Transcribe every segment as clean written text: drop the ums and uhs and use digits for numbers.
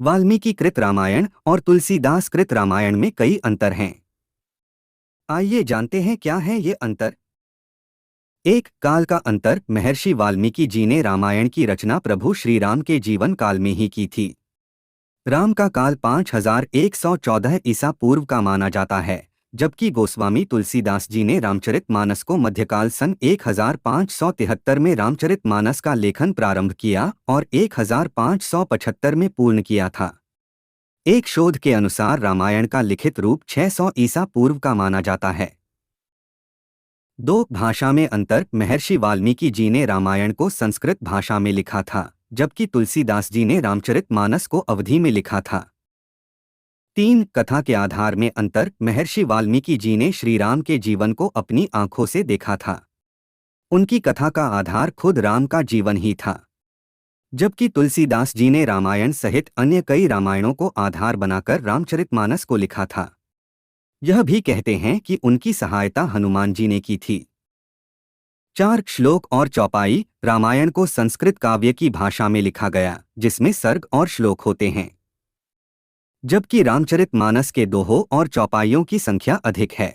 वाल्मीकि कृत रामायण और तुलसीदास कृत रामायण में कई अंतर हैं। आइए जानते हैं क्या है ये अंतर। एक, काल का अंतर। महर्षि वाल्मीकि जी ने रामायण की रचना प्रभु श्री राम के जीवन काल में ही की थी। राम का काल 5114 ईसा पूर्व का माना जाता है, जबकि गोस्वामी तुलसीदास जी ने रामचरितमानस को मध्यकाल सन 1573 में रामचरितमानस का लेखन प्रारंभ किया और 1575 में पूर्ण किया था। एक शोध के अनुसार रामायण का लिखित रूप 600 ईसा पूर्व का माना जाता है। 2, भाषा में अंतर। महर्षि वाल्मीकि जी ने रामायण को संस्कृत भाषा में लिखा था, जबकि तुलसीदास जी ने रामचरितमानस को अवधी में लिखा था। 3, कथा के आधार में अंतर। महर्षि वाल्मीकि जी ने श्री राम के जीवन को अपनी आंखों से देखा था। उनकी कथा का आधार खुद राम का जीवन ही था, जबकि तुलसीदास जी ने रामायण सहित अन्य कई रामायणों को आधार बनाकर रामचरितमानस को लिखा था। यह भी कहते हैं कि उनकी सहायता हनुमान जी ने की थी। 4, श्लोक और चौपाई। रामायण को संस्कृत काव्य की भाषा में लिखा गया, जिसमें सर्ग और श्लोक होते हैं, जबकि रामचरितमानस के दोहों और चौपाइयों की संख्या अधिक है।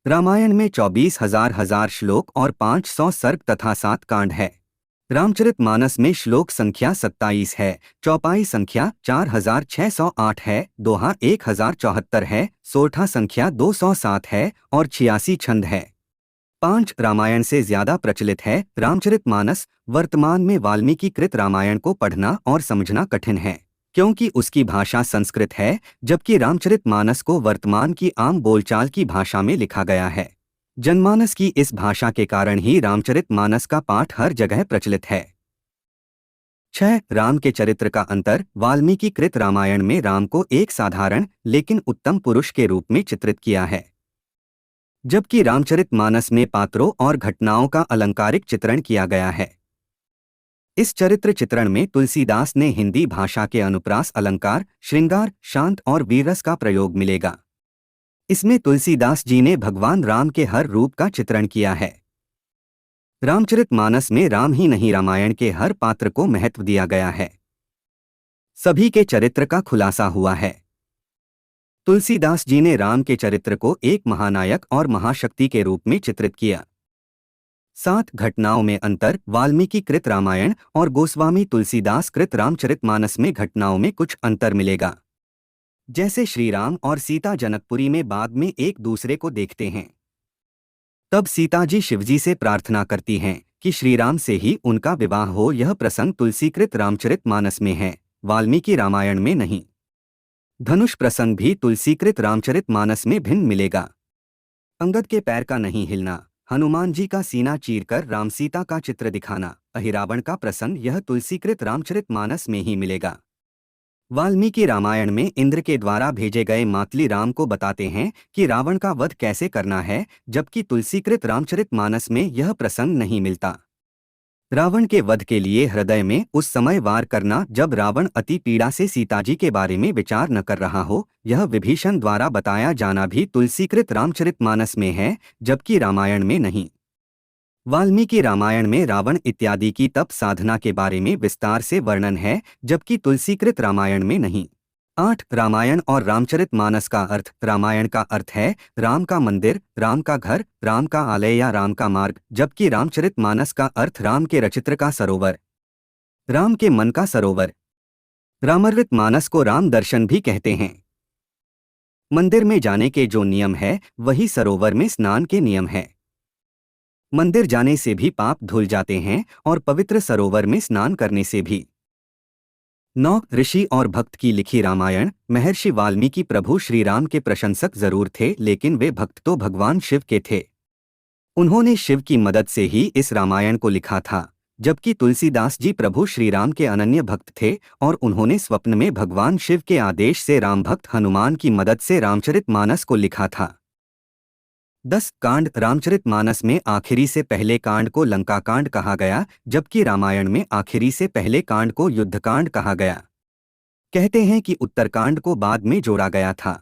रामायण में 24,000 श्लोक और 500 सर्ग तथा 7 कांड है। रामचरितमानस में श्लोक संख्या 27 है, चौपाई संख्या 4608 है, दोहा 1074 है, सोरठा संख्या 207 है और 86 छंद है। 5, रामायण से ज्यादा प्रचलित है रामचरितमानस। वर्तमान में वाल्मीकि कृत रामायण को पढ़ना और समझना कठिन है, क्योंकि उसकी भाषा संस्कृत है, जबकि रामचरितमानस को वर्तमान की आम बोलचाल की भाषा में लिखा गया है। जनमानस की इस भाषा के कारण ही रामचरितमानस का पाठ हर जगह प्रचलित है। 6, राम के चरित्र का अंतर। वाल्मीकि कृत रामायण में राम को एक साधारण लेकिन उत्तम पुरुष के रूप में चित्रित किया है, जबकि रामचरितमानस में पात्रों और घटनाओं का अलंकारिक चित्रण किया गया है। इस चरित्र चित्रण में तुलसीदास ने हिंदी भाषा के अनुप्रास अलंकार, श्रृंगार, शांत और वीररस का प्रयोग मिलेगा। इसमें तुलसीदास जी ने भगवान राम के हर रूप का चित्रण किया है। रामचरितमानस में राम ही नहीं, रामायण के हर पात्र को महत्व दिया गया है। सभी के चरित्र का खुलासा हुआ है। तुलसीदास जी ने राम के चरित्र को एक महानायक और महाशक्ति के रूप में चित्रित किया। 7, घटनाओं में अंतर। वाल्मीकि कृत रामायण और गोस्वामी तुलसीदास कृत रामचरितमानस में घटनाओं में कुछ अंतर मिलेगा। जैसे श्री राम और सीता जनकपुरी में बाद में एक दूसरे को देखते हैं, तब सीता जी शिवजी से प्रार्थना करती हैं कि श्री राम से ही उनका विवाह हो। यह प्रसंग तुलसीकृत रामचरितमानस में है, वाल्मीकि रामायण में नहीं। धनुष प्रसंग भी तुलसीकृत रामचरितमानस में भिन्न मिलेगा। अंगद के पैर का नहीं हिलना, हनुमान जी का सीना चीरकर राम सीता का चित्र दिखाना, अहिरावण का प्रसंग यह तुलसीकृत रामचरितमानस में ही मिलेगा। वाल्मीकि रामायण में इंद्र के द्वारा भेजे गए मातली राम को बताते हैं कि रावण का वध कैसे करना है, जबकि तुलसीकृत रामचरितमानस में यह प्रसंग नहीं मिलता। रावण के वध के लिए हृदय में उस समय वार करना जब रावण अति पीड़ा से सीताजी के बारे में विचार न कर रहा हो, यह विभीषण द्वारा बताया जाना भी तुलसीकृत रामचरितमानस में है, जबकि रामायण में नहीं। वाल्मीकि रामायण में रावण इत्यादि की तप साधना के बारे में विस्तार से वर्णन है, जबकि तुलसीकृत रामायण में नहीं। 8, रामायण और रामचरितमानस का अर्थ। रामायण का अर्थ है राम का मंदिर, राम का घर, राम का आलय या राम का मार्ग, जबकि रामचरितमानस का अर्थ राम के रचित्र का सरोवर, राम के मन का सरोवर। रामचरितमानस को राम दर्शन भी कहते हैं। मंदिर में जाने के जो नियम है वही सरोवर में स्नान के नियम है। मंदिर जाने से भी पाप धुल जाते हैं और पवित्र सरोवर में स्नान करने से भी। 9, ऋषि और भक्त की लिखी रामायण। महर्षि वाल्मीकि प्रभु श्री राम के प्रशंसक जरूर थे, लेकिन वे भक्त तो भगवान शिव के थे। उन्होंने शिव की मदद से ही इस रामायण को लिखा था, जबकि तुलसीदास जी प्रभु श्री राम के अनन्य भक्त थे और उन्होंने स्वप्न में भगवान शिव के आदेश से राम भक्त हनुमान की मदद से रामचरितमानस को लिखा था। 10, कांड। रामचरितमानस में आखिरी से पहले कांड को लंका कांड कहा गया, जबकि रामायण में आखिरी से पहले कांड को युद्धकांड कहा गया। कहते हैं कि उत्तरकांड को बाद में जोड़ा गया था।